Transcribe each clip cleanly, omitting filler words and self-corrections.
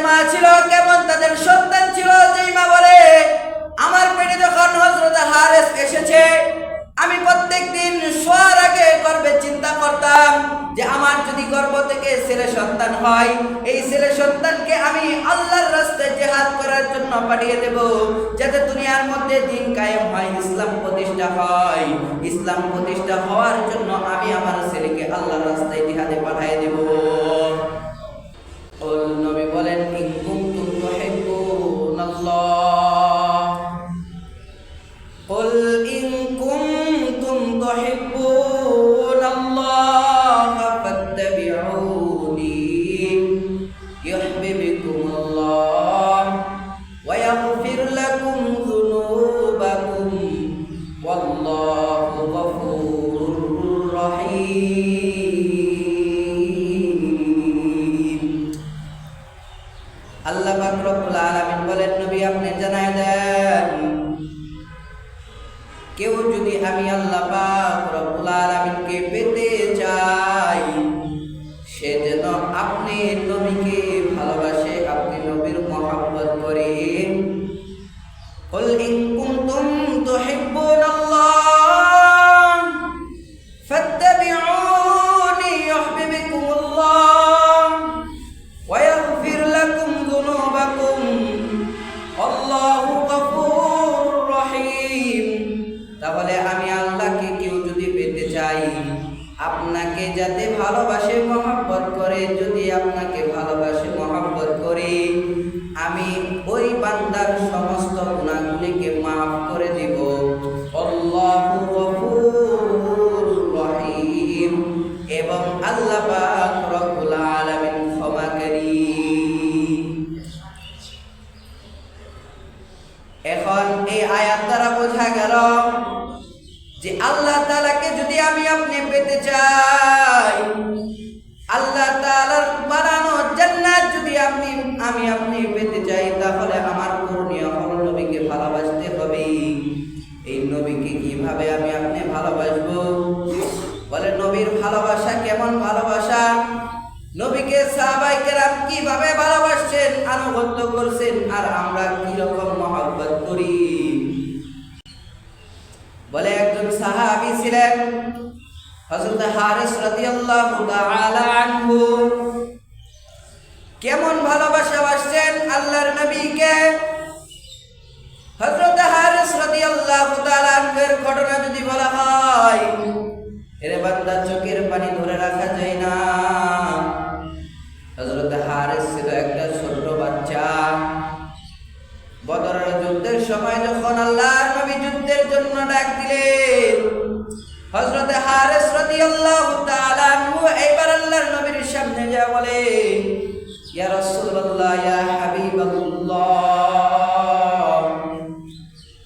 মা ছিল, কেমন তাদের সন্তান ছিল, যেই মা বলে আমার পেটে যখন হযরত হারেস এসেছে আমি প্রত্যেকদিন শোয়ার আগে গর্বে চিন্তা করতাম যে আমার যদি গর্ভ থেকে ছেলে সন্তান হয়, এই ছেলে সন্তানকে আমি আল্লাহর রাস্তায় জিহাদ করার জন্য পাঠিয়ে দেব, যাতে দুনিয়ার মধ্যে দিন কায়েম হয়, ইসলাম প্রতিষ্ঠা হয়। ইসলাম প্রতিষ্ঠা হওয়ার জন্য আমি আমার ছেলেকে আল্লাহর রাস্তায় জিহাদে পাঠিয়ে দেব। নবী বলেন ইন কুনতুম তুহিব্বুনাল্লাহ, কুল ইন কুনতুম তুহিব্বুনাল্লাহ ফাত্তাবিউনি ইউহিব্বুকুমুল্লাহ ওয়া ইয়াগফির লাকুম যুনুবাকুম ওয়াল্লাহু গফুরুর রহিম। আল্লাহ পাক রব্বুল আলামিন বলেন, নবী আপনি জানায় দেন, কেউ যদি আমি আল্লাহ পাক রব্বুল আলামিনকে পেতে চাই, সে যেন আপনি নবীকে ভালোবাসে, আপনি নবীর মহব্বত করে। কুল ইন কুনতুম তুহিব্বুনাল্লাহ ফাত্তাবিউনি ইউহিব্বুকুমুল্লাহ ওয়া ইয়াগফির লাকুম যুনুবাকুম আল্লাহু গফুরুর রহিম। তাহলে আমি আল্লাহকে কেউ যদি পেতে চাই, আপনাকে যাতে ভালোবাসে মহব্বত করে, যদি আপনাকে ভালোবাসে মহব্বত করে, আমি ওই বান্দার সমস্ত গুনাহগুলিকে মাফ করে দেব। আল্লাহু গফুরুর রহিম, এবং আল্লাহ পাক রব্বুল আলামিন ক্ষমাকারী। এখন এই আয়াত দ্বারা বোঝা গেল যে আল্লাহ তাআলাকে যদি আমি আপনি পেতে চাই, আল্লাহ তাআলার বানানো জান্নাত যদি আমি আপনি পেতে চাই, তাহলে আমার করণীয় হলো নবীকে ভালোবাসতে হবে। এই নবীকে কিভাবে আমি আপনি ভালোবাসবো? বলে নবীর ভালোবাসা কেমন ভালোবাসা? নবীকে সাহাবায়ে কেরাম কিভাবে ভালোবাসছেন, আনুগত্য করছেন, আর আমরা কি রকম মহব্বত করি? বলে একজন সাহাবী ছিলেন হযরত হারিস রাদিয়াল্লাহু তাআলা আনহু। কেমন ভালোবাসা বাসছেন আল্লাহর নবীকে। হযরত হারিস রাদিয়াল্লাহু তাআলা আনহুর ঘটনা যদি বলা হয়, এর বান্দা চোখের পানি ধরে রাখা যায় না। হযরত হারিস ছিল একটা ছোট বাচ্চা। বদরের যুদ্ধের সময় যখন আল্লাহর নবী যুদ্ধের জন্য ডাক দিলেন, হযরত হারিস রাদিয়াল্লাহু তাআলা আনহু এইবার আল্লাহর নবীর সামনে যা বলে, ইয়া রাসূলুল্লাহ, ইয়া হাবিবাল্লাহ,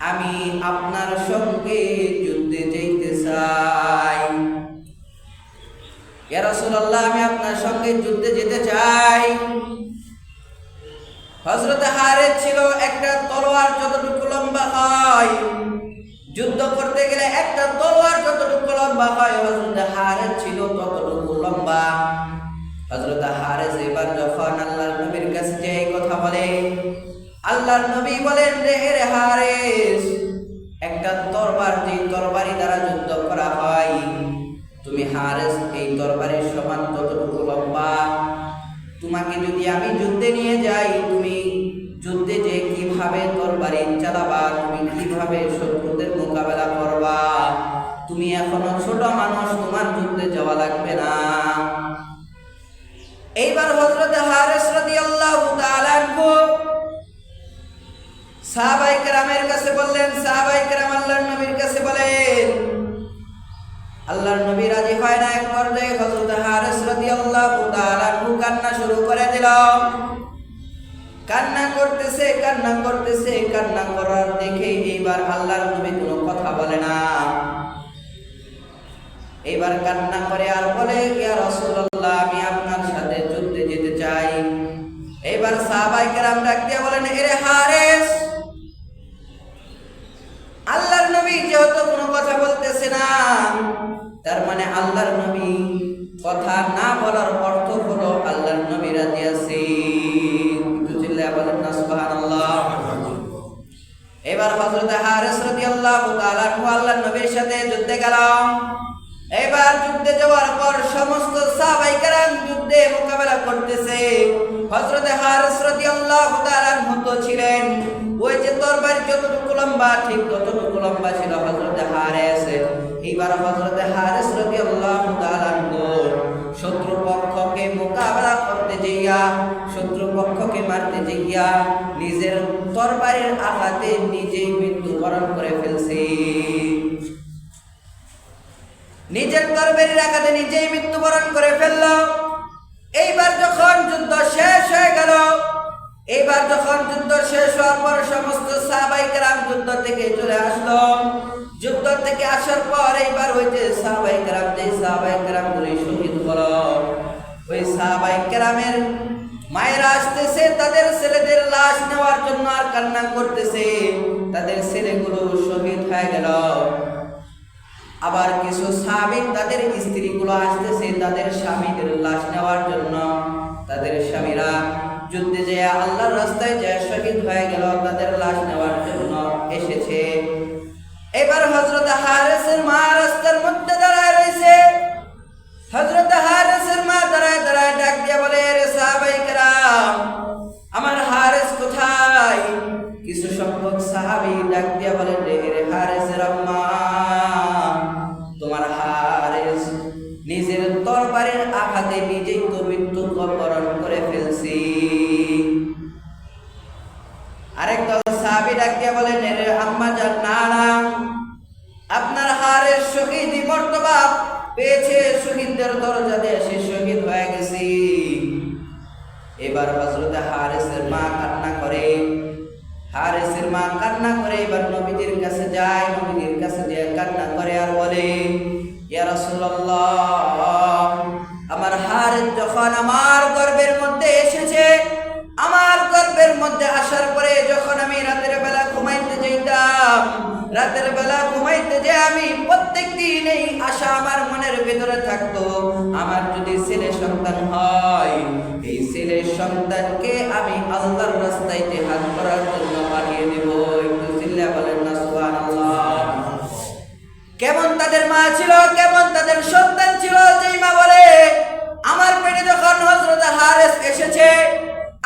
আমি আপনার সঙ্গে যুদ্ধে যেতে চাই। ইয়া রাসূলুল্লাহ, আমি আপনার সঙ্গে যুদ্ধে যেতে চাই। হযরত হারিস ছিল একটা তলোয়ার যতটুকু লম্বা হয়, যুদ্ধ করতে গেলে একটা তলোয়ার যতটুকু লম্বা হয়, হযরত হারিস ছিল ততটুকু লম্বা। হযরত হারিস এবার যখন আল্লাহর নবীর কাছে এই কথা বলে, আল্লাহর নবী বলেন, রে হারিস, একটা তরবারি দ্বারা যুদ্ধ করা হয়, তুমি হারিস এই তরবারির সমান ততটুকু লম্বা। তোমাকে যদি আমি যুদ্ধে নিয়ে যাই, তুমি যুদ্ধে যে কিভাবে তরবারি চালাবা, তুমি কিভাবে শত্রুদের মোকাবেলা করবা, তুমি এখনো ছোট মানুষ, তোমার যুদ্ধে যাওয়া লাগবে না। এইবার হযরত হারিস রাদিয়াল্লাহু তাআলা আনহু সাহাবায়ে কেরামের কাছে বললেন, সাহাবায়ে কেরাম আল্লাহর নবীর কাছে বলেন, আল্লাহর নবী রাজি হয় না। এক পর্যায়ে হযরত হারিস রাদিয়াল্লাহু তাআলা আনহু কান্না শুরু করে দিল। কান্না করতেছে, কান্না করার দেখে এইবার আল্লাহর নবী কোনো কথা বলে না। এইবার কান্না করে আর বলে, ইয়া রাসূলুল্লাহ, আমি আপনার সাথে যুদ্ধে যেতে চাই। এইবার সাহাবায়ে কেরাম ডাক দিয়ে বলেন, এরে হারিস, আল্লাহর নবী যেহেতু কোনো কথা বলতেছে না, তার মানে আল্লাহর নবী কথা না বলার অর্থ হলো আল্লাহর নবী রাজি আছে। নবীর সাথে যুদ্ধে গেল। এবার যুদ্ধে যাওয়ার পর সমস্ত সাহাবায়ে কেরাম যুদ্ধে মোকাবেলা করতেছে। হযরত হারিস রাদিয়াল্লাহু তাআলা আনহু তো ছিলেন, ওই যে তরবারি যতটুকু লম্বা ঠিক ততটুকু লম্বা ছিল হযরত হারিস। এইবার হযরত হারিস রাদিয়াল্লাহু তাআলা আনহু শত্রুপক্ষকে মোকাবেলা করতে যাইয়া, শত্রুপক্ষকে মারতে যাইয়া নিজের তরবারির আঘাতে নিজেই মৃত্যুবরণ করে ফেলছে। নিজের তরবারির আঘাতে নিজেই মৃত্যুবরণ করে ফেলল। এইবার যখন যুদ্ধ শেষ হয়ে গেল, এইবার যখন যুদ্ধ শেষ হওয়ার পর সমস্ত সাহাবায়ে কেরাম যুদ্ধ থেকে চলে আসলো। যুদ্ধ থেকে আসার পর এইবার ওই যে সাহাবায়ে কেরাম গুলি শহীদ হলো, ওই সাহাবায়ে কেরামের মায়েরা আসতেছে তাদের ছেলেদের লাশ নেওয়ার জন্য আর কান্না করতেছে, তাদের ছেলেগুলো শহীদ হয়ে গেল। আবার কিছু সাহাবী তাদের স্ত্রীগুলো আসতেছে তাদের স্বামীদের লাশ নেওয়ার জন্য। তাদের স্বামীরা যুদ্ধে যায় আল্লাহর রাস্তায় যায় শহীদ হয়ে গেল, তাদের লাশ নেওয়ার জন্য এসেছে। এবার হযরত হারিসের মা রাস্তার মধ্যে দাঁড়ায় রয়েছে। হযরত হারিসের মা দাঁড়ায় দাঁড়ায় ডাক দিয়ে বলে, রে সাহাবায়ে কেরাম, আমার হারিস কোথায়? কিছু সংখ্যক সাহাবী ডাক দিয়ে বলেন, রে হারিসের আম্মা, তোমার হারিস নিজের তরবারির আঘাতে নিজেই তো মৃত্যুবরণ করে ফেলছি। আরেক দল সাহাবী ডাক দিয়ে বলেন, রে আম্মা জান, না না, আপনার হারিস শহীদ মর্তবা পেয়েছে, শহীদদের দরজাতে এসে শহীদ হয়ে গেছে। এবার হযরত হারিসের মা কান্না করে, এবার নবীজির কাছে যায়, নবীজির কাছে যায় কান্না করে আর বলে, ইয়া রাসূলুল্লাহ, আমার হারিস যখন আমার গর্ভের মধ্যে এসেছে, আমার গর্ভের মধ্যে আসার পরে যখন আমি রাতের বেলা ঘুমাইতে যাইতাম, রাতের বেলা ঘুমাইতে যে আমি প্রত্যেক দিন এই আশা আমার মনের ভিতরে থাকতো, আমার যদি ছেলে সন্তান হয়, এই ছেলে সন্তানকে আমি আল্লাহর রাস্তায় জিহাদ করার জন্য পাঠিয়ে দেব। একটু চিল্লা বলেন না সুবহানাল্লাহ। কেমন তাদের মা ছিল, কেমন তাদের সন্তান ছিল, যেই মা বলে, আমার পেটে যখন হযরত হারিস এসেছে,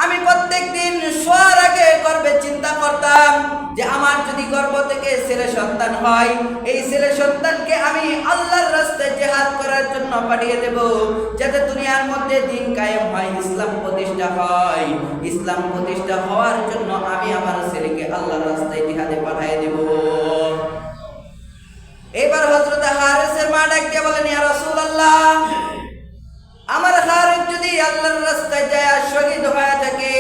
আমি প্রত্যেকদিন শোয়ার আগে গর্বে চিন্তা করতাম যে আমার যদি গর্ভ থেকে ছেলে সন্তান হয়, এই ছেলে সন্তানকে আমি আল্লাহর রাস্তায় জিহাদ করার জন্য পাঠিয়ে দেব, যাতে দুনিয়ার মধ্যে দিন কায়েম হয়, ইসলাম প্রতিষ্ঠা হয়। ইসলাম প্রতিষ্ঠা হওয়ার জন্য আমি আমার ছেলেকে আল্লাহর রাস্তায় জিহাদে পাঠিয়ে দেব। এবার হযরত হারিসের মা ডাক দিয়ে বলেন, ইয়া রাসূলুল্লাহ, আমার হারিস যদি আল্লাহর রাস্তায় যায় শহীদ হয়ে থাকে,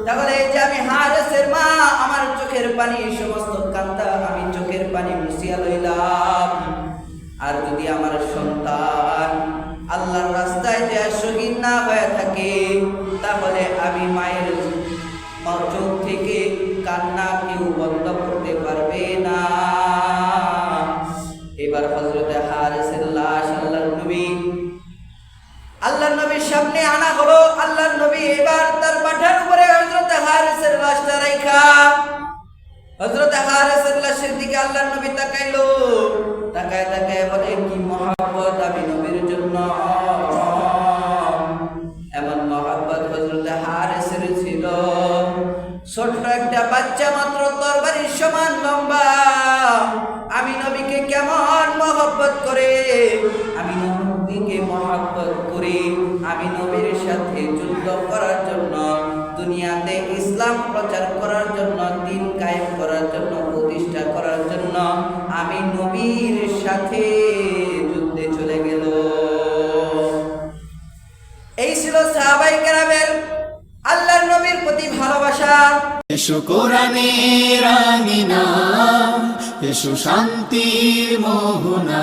তাহলে এই যে আমি হারিসের মা, আমার চোখের পানি সমস্ত কান্না আমি চোখের পানি মুছিয়া লইলাম। আর যদি আমার সন্তান আল্লাহর রাস্তায় যায় শহীদ না হয়ে থাকে, তাহলে আমি মায়ের চোখ থেকে কান্না কেউ বন্ধ করতে পারবে না। এবার হযরত হারিসের লাশ আল্লাহর নবীর সামনে আনা হলো। আল্লাহর নবী এবার তার পাঠার উপরে হযরত হারিসের লাশটা রাখা, হযরত হারিসের লাশের দিকে আল্লাহর নবী তাকাইলো, তাকায় তাকায় বলে, কি মহব্বত আমি নবীর জন্য। এমন মহব্বত হযরত হারিসের ছিল। ছোট্ট একটা বাচ্চা মাত্র তরবারির সমান লম্বা, আমি নবীকে কেমন মহব্বত করে, আমি নবীকে মহব্বত করে আমি নবীর সাথে যুদ্ধ করার জন্য, দুনিয়াতে ইসলাম প্রচার করার জন্য, দ্বীন কায়েম করার জন্য, প্রতিষ্ঠা করার জন্য আমি নবীর সাথে যুদ্ধে চলে গেল। এই ছিল সাহাবায়ে কেরামের আল্লাহর নবীর প্রতি ভালোবাসা। এসো কোরআনের আঙিনা, এসো শান্তির মোহনা,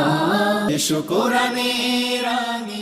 এসো কোরআনের আঙিনা।